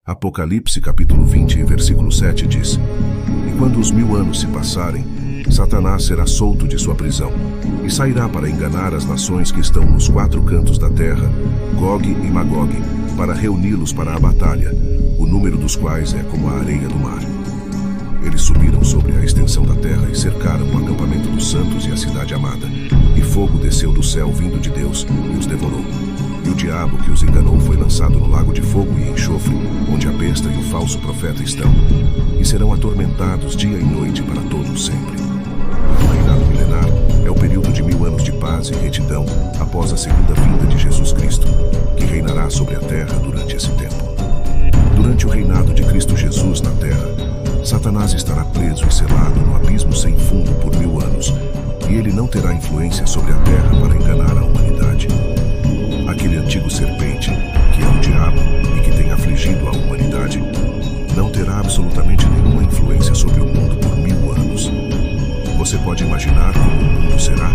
Apocalipse capítulo 20, versículo 7 diz: E quando os 1000 anos se passarem, Satanás será solto de sua prisão, e sairá para enganar as nações que estão nos 4 cantos da terra, Gog e Magog, para reuni-los para a batalha, o número dos quais é como a areia do mar. Eles subiram sobre a extensão da terra e cercaram o acampamento dos santos e a cidade amada, e fogo desceu do céu vindo de Deus e os devorou. E o diabo que os enganou foi lançado no lago de fogo e enxofre, onde a besta e o falso profeta estão, e serão atormentados dia e noite para todo sempre. O reinado milenar é o período de 1000 anos de paz e retidão após a segunda vinda de Jesus Cristo, que reinará sobre a terra durante esse tempo. Durante o reinado de Cristo Jesus na terra, Satanás estará preso e selado no abismo sem fundo por 1000 anos, e ele não terá influência sobre a terra para enganar a humanidade. Aquele antigo serpente, que é o diabo e que tem afligido a humanidade, não terá absolutamente nenhuma influência sobre o mundo por 1000 anos. Você pode imaginar como o mundo será?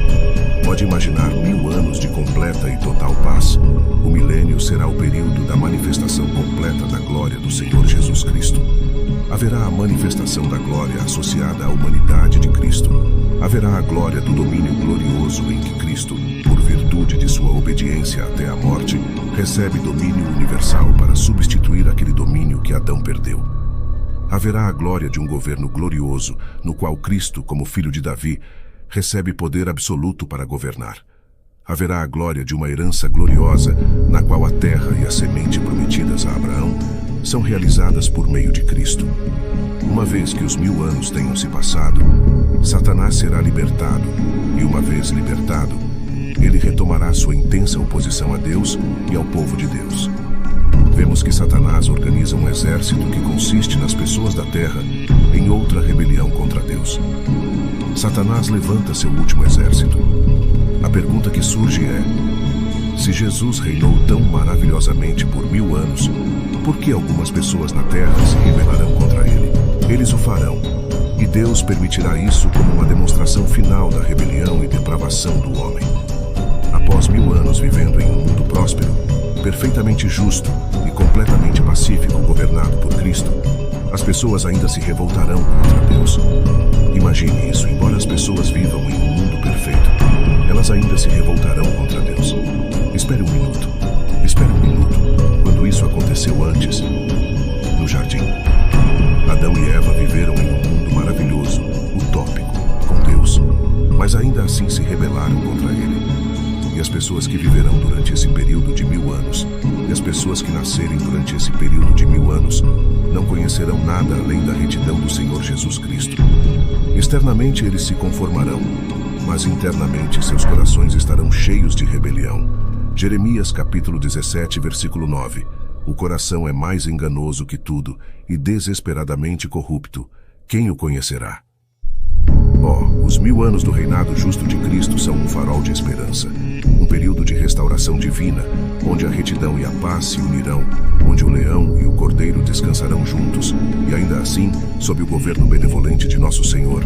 Pode imaginar 1000 anos de completa e total paz. O milênio será o período da manifestação completa da glória do Senhor Jesus Cristo. Haverá a manifestação da glória associada à humanidade de Cristo. Haverá a glória do domínio glorioso em que Cristo, por virtude de sua obediência até a morte, recebe domínio universal para substituir aquele domínio que Adão perdeu. Haverá a glória de um governo glorioso, no qual Cristo, como filho de Davi, recebe poder absoluto para governar. Haverá a glória de uma herança gloriosa, na qual a terra e a semente prometidas a Abraão são realizadas por meio de Cristo. Uma vez que os 1000 anos tenham se passado, Satanás será libertado, e uma vez libertado, ele retomará sua intensa oposição a Deus e ao povo de Deus. Vemos que Satanás organiza um exército que consiste nas pessoas da terra em outra rebelião contra Deus. Satanás levanta seu último exército. A pergunta que surge é: se Jesus reinou tão maravilhosamente por 1000 anos, por que algumas pessoas na terra se rebelarão contra ele? Eles o farão, e Deus permitirá isso como uma demonstração final da rebelião e depravação do homem. Após 1000 anos vivendo em um mundo próspero, perfeitamente justo e completamente pacífico governado por Cristo, as pessoas ainda se revoltarão contra Deus. Imagine isso: embora as pessoas vivam em um mundo perfeito, elas ainda se revoltarão contra Deus. Espere um minuto. Quando isso aconteceu antes, no jardim, Adão e Eva viveram em um mundo maravilhoso, utópico, com Deus, mas ainda assim se rebelaram contra ele. E as pessoas que viverão durante esse período de 1000 anos, e as pessoas que nascerem durante esse período de 1000 anos, não conhecerão nada além da retidão do Senhor Jesus Cristo. Externamente eles se conformarão, mas internamente seus corações estarão cheios de rebelião. Jeremias capítulo 17, versículo 9. O coração é mais enganoso que tudo e desesperadamente corrupto. Quem o conhecerá? Os 1000 anos do reinado justo de Cristo são um farol de esperança, um período de restauração divina, onde a retidão e a paz se unirão, onde o leão e o cordeiro descansarão juntos, e ainda assim, sob o governo benevolente de nosso Senhor.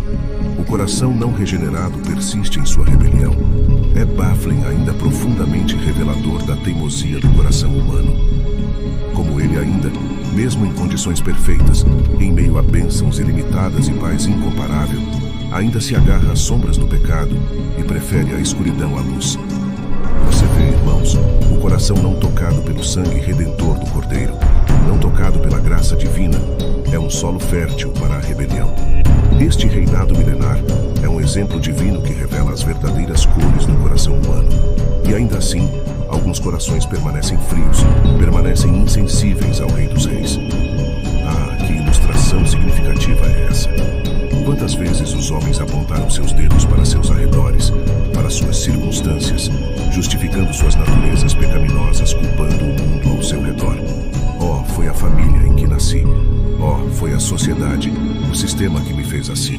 O coração não regenerado persiste em sua rebelião. É baffling ainda profundamente revelador da teimosia do coração humano. Como ele ainda, mesmo em condições perfeitas, em meio a bênçãos ilimitadas e paz incomparável, ainda se agarra às sombras do pecado e prefere a escuridão à luz. Você vê, irmãos, o coração não tocado pelo sangue redentor do Cordeiro, não tocado pela graça divina, é um solo fértil para a rebelião. Este reinado milenar é um exemplo divino que revela as verdadeiras cores do coração humano. E ainda assim, alguns corações permanecem frios, permanecem insensíveis ao Rei dos Reis. Que ilustração significativa é essa! Quantas vezes os homens apontaram seus dedos para seus arredores, para suas circunstâncias, justificando suas naturezas pecaminosas, culpando o mundo ao seu redor. Foi a família em que nasci. Foi a sociedade, o sistema que me fez assim.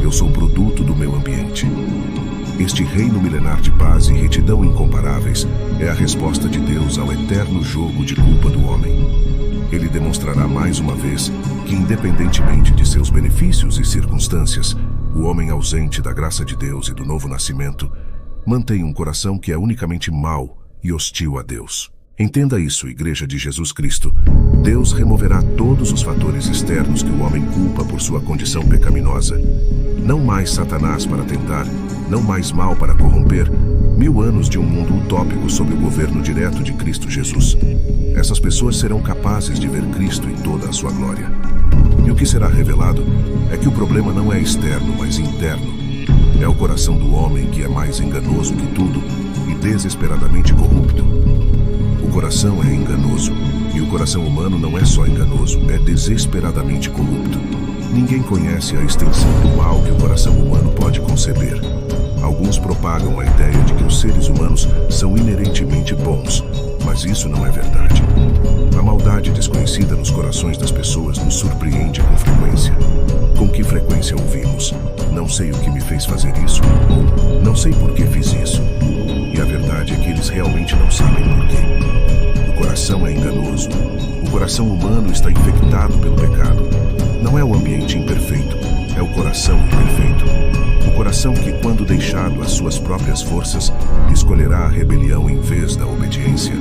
Eu sou produto do meu ambiente. Este reino milenar de paz e retidão incomparáveis é a resposta de Deus ao eterno jogo de culpa do homem. Ele demonstrará mais uma vez que, independentemente de seus benefícios e circunstâncias, o homem ausente da graça de Deus e do novo nascimento mantém um coração que é unicamente mau e hostil a Deus. Entenda isso, Igreja de Jesus Cristo. Deus removerá todos os fatores externos que o homem culpa por sua condição pecaminosa. Não mais Satanás para tentar, não mais mal para corromper, 1000 anos de um mundo utópico sob o governo direto de Cristo Jesus. Essas pessoas serão capazes de ver Cristo em toda a sua glória. E o que será revelado é que o problema não é externo, mas interno. É o coração do homem que é mais enganoso que tudo e desesperadamente corrupto. O coração é enganoso, e o coração humano não é só enganoso, é desesperadamente corrupto. Ninguém conhece a extensão do mal que o coração humano pode conceber. Alguns propagam a ideia de que os seres humanos são inerentemente bons, mas isso não é verdade. A maldade desconhecida nos corações das pessoas nos surpreende com frequência. Com que frequência ouvimos? Não sei o que me fez fazer isso, ou não sei por que fiz isso. E a verdade é que eles realmente não sabem por quê. O coração é enganoso. O coração humano está infectado pelo pecado. Não é o ambiente imperfeito, é o coração imperfeito. O coração que, quando deixado às suas próprias forças, escolherá a rebelião em vez da obediência,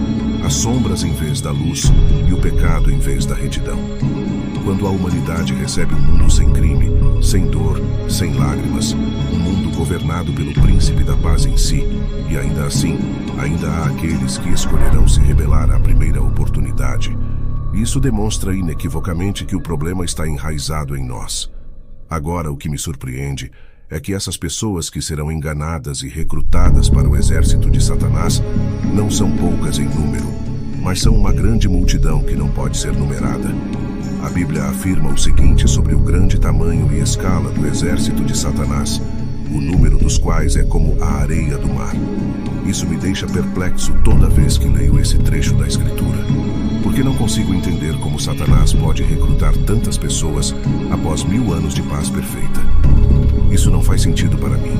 as sombras em vez da luz e o pecado em vez da retidão. Quando a humanidade recebe um mundo sem crime, sem dor, sem lágrimas, um mundo governado pelo príncipe da paz em si, e ainda assim, ainda há aqueles que escolherão se rebelar à primeira oportunidade. Isso demonstra inequivocamente que o problema está enraizado em nós. Agora, o que me surpreende é que essas pessoas que serão enganadas e recrutadas para o exército de Satanás não são poucas em número, mas são uma grande multidão que não pode ser numerada. A Bíblia afirma o seguinte sobre o grande tamanho e escala do exército de Satanás, o número dos quais é como a areia do mar. Isso me deixa perplexo toda vez que leio esse trecho da Escritura, porque não consigo entender como Satanás pode recrutar tantas pessoas após 1000 anos de paz perfeita. Isso não faz sentido para mim.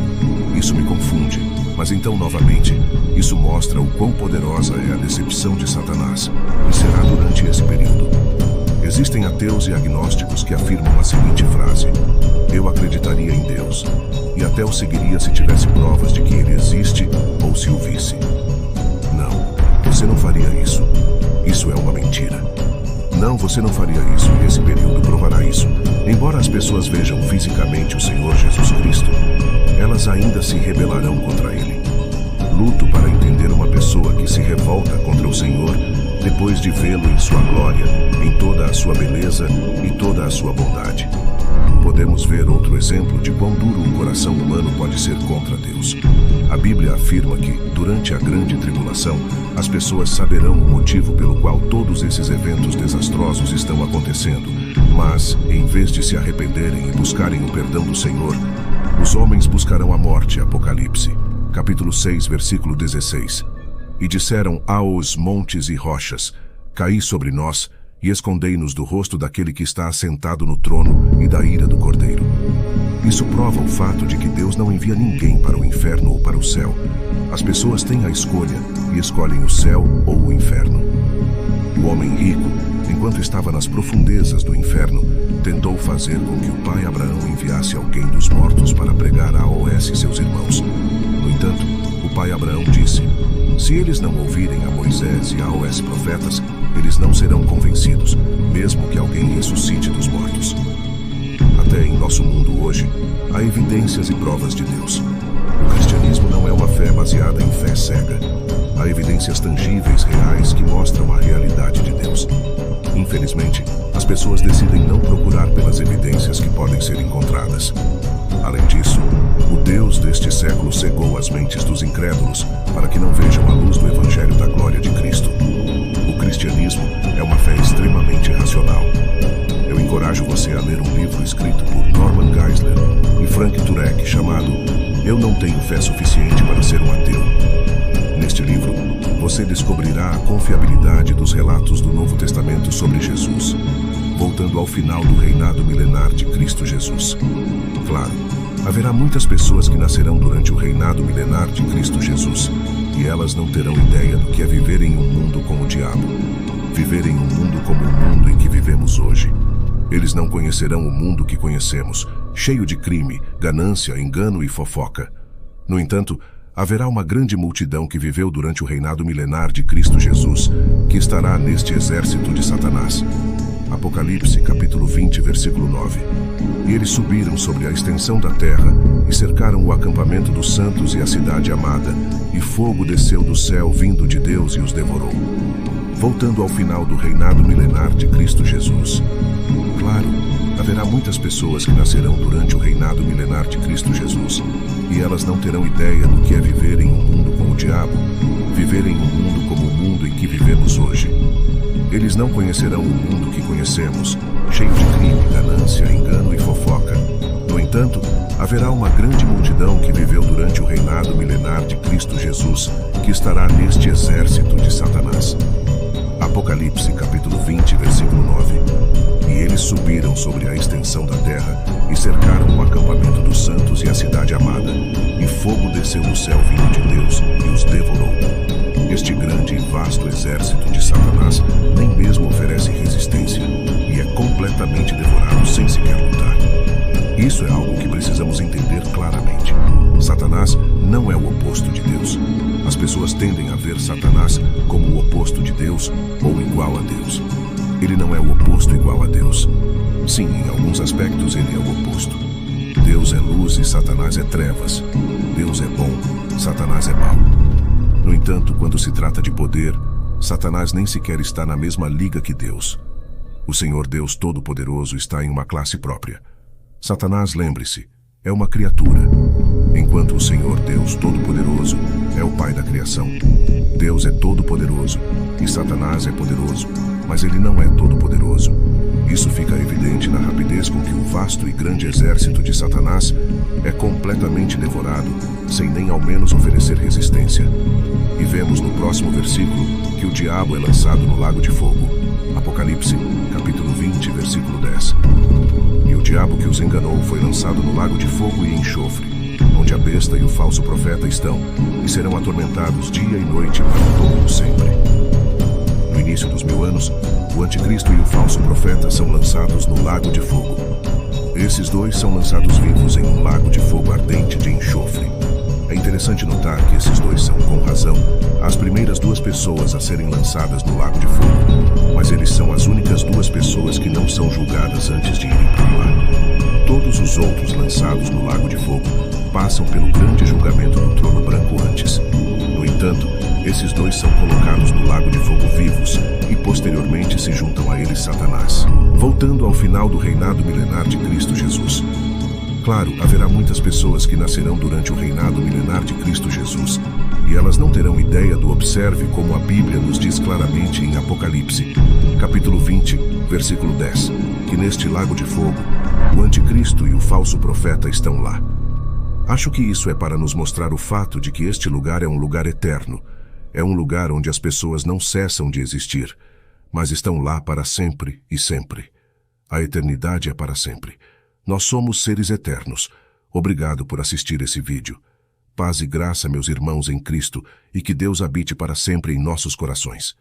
Isso me confunde. Mas então, novamente, isso mostra o quão poderosa é a decepção de Satanás, e será durante esse período. Existem ateus e agnósticos que afirmam a seguinte frase: eu acreditaria em Deus, e até o seguiria se tivesse provas de que ele existe ou se o visse. Não, você não faria isso. Isso é uma mentira. Não, você não faria isso, e esse período provará isso. Embora as pessoas vejam fisicamente o Senhor Jesus Cristo, elas ainda se rebelarão contra ele. Luto para entender uma pessoa que se revolta contra o Senhor depois de vê-lo em sua glória, em toda a sua beleza e toda a sua bondade. Podemos ver outro exemplo de quão duro o coração humano pode ser contra Deus. A Bíblia afirma que, durante a grande tribulação, as pessoas saberão o motivo pelo qual todos esses eventos desastrosos estão acontecendo, mas, em vez de se arrependerem e buscarem o perdão do Senhor, os homens buscarão a morte. Apocalipse, capítulo 6, versículo 16. E disseram aos montes e rochas: caí sobre nós, e escondei-nos do rosto daquele que está assentado no trono e da ira do Cordeiro. Isso prova o fato de que Deus não envia ninguém para o inferno ou para o céu. As pessoas têm a escolha e escolhem o céu ou o inferno. O homem rico, enquanto estava nas profundezas do inferno, tentou fazer com que o pai Abraão enviasse alguém dos mortos para pregar a OS seus irmãos. No entanto, o pai Abraão disse: se eles não ouvirem a Moisés e a OS profetas, eles não serão convencidos, mesmo que alguém ressuscite dos mortos. Até em nosso mundo hoje, há evidências e provas de Deus. O cristianismo não é uma fé baseada em fé cega. Há evidências tangíveis, reais, que mostram a realidade de Deus. Infelizmente, as pessoas decidem não procurar pelas evidências que podem ser encontradas. Além disso, o Deus deste século cegou as mentes dos incrédulos para que não vejam a luz do Evangelho da glória de Cristo. O cristianismo é uma fé extremamente racional. Eu encorajo você a ler um livro escrito por Norman Geisler e Frank Turek chamado Eu Não Tenho Fé Suficiente para Ser um Ateu. Neste livro, você descobrirá a confiabilidade dos relatos do Novo Testamento sobre Jesus, voltando ao final do reinado milenar de Cristo Jesus. Claro, haverá muitas pessoas que nascerão durante o reinado milenar de Cristo Jesus, e elas não terão ideia do que é viver em um mundo com o diabo, viver em um mundo como o mundo em que vivemos hoje. Eles não conhecerão o mundo que conhecemos, cheio de crime, ganância, engano e fofoca. No entanto, haverá uma grande multidão que viveu durante o reinado milenar de Cristo Jesus, que estará neste exército de Satanás. Apocalipse, capítulo 20, versículo 9. E eles subiram sobre a extensão da terra e cercaram o acampamento dos santos e a cidade amada, e fogo desceu do céu vindo de Deus e os devorou. Voltando ao final do reinado milenar de Cristo Jesus. Claro, haverá muitas pessoas que nascerão durante o reinado milenar de Cristo Jesus, e elas não terão ideia do que é viver em um mundo com o diabo, viver em um mundo como o mundo em que vivemos hoje. Eles não conhecerão o mundo que conhecemos, cheio de crime, ganância, engano e fofoca. No entanto, haverá uma grande multidão que viveu durante o reinado milenar de Cristo Jesus, que estará neste exército de Satanás. Apocalipse, capítulo 20, versículo 9. E eles subiram sobre a extensão da terra e cercaram o acampamento dos santos e a cidade amada, e fogo desceu do céu vindo de Deus e os devorou. Este grande e vasto exército de Satanás nem mesmo oferece resistência e é completamente devorado sem sequer lutar. Isso é algo que precisamos entender claramente. Satanás não é o oposto de Deus. As pessoas tendem a ver Satanás como o oposto de Deus ou igual a Deus. Ele não é o oposto igual a Deus. Sim, em alguns aspectos ele é o oposto. Deus é luz e Satanás é trevas. Deus é bom, Satanás é mau. No entanto, quando se trata de poder, Satanás nem sequer está na mesma liga que Deus. O Senhor Deus Todo-Poderoso está em uma classe própria. Satanás, lembre-se, é uma criatura, enquanto o Senhor Deus Todo-Poderoso é o Pai da criação. Deus é todo-poderoso e Satanás é poderoso, mas ele não é todo-poderoso. Isso fica evidente na rapidez com que o vasto e grande exército de Satanás é completamente devorado, sem nem ao menos oferecer resistência. E vemos no próximo versículo que o diabo é lançado no lago de fogo. Apocalipse, capítulo 20, versículo 10. E o diabo que os enganou foi lançado no lago de fogo e enxofre, onde a besta e o falso profeta estão, e serão atormentados dia e noite para todo sempre. No início dos 1000 anos, o anticristo e o falso profeta são lançados no lago de fogo. Esses dois são lançados vivos em um lago de fogo ardente de enxofre. É interessante notar que esses dois são, com razão, as primeiras duas pessoas a serem lançadas no lago de fogo, mas eles são as únicas duas pessoas que não são julgadas antes de irem para lá. Todos os outros lançados no lago de fogo passam pelo grande julgamento do trono branco antes. No entanto, esses dois são colocados no lago de fogo vivos e posteriormente se juntam a eles Satanás. Voltando ao final do reinado milenar de Cristo Jesus. Claro, haverá muitas pessoas que nascerão durante o reinado milenar de Cristo Jesus, e elas não terão ideia do observe como a Bíblia nos diz claramente em Apocalipse, capítulo 20, versículo 10, que neste lago de fogo, o anticristo e o falso profeta estão lá. Acho que isso é para nos mostrar o fato de que este lugar é um lugar eterno. É um lugar onde as pessoas não cessam de existir, mas estão lá para sempre e sempre. A eternidade é para sempre. Nós somos seres eternos. Obrigado por assistir esse vídeo. Paz e graça, meus irmãos em Cristo, e que Deus habite para sempre em nossos corações.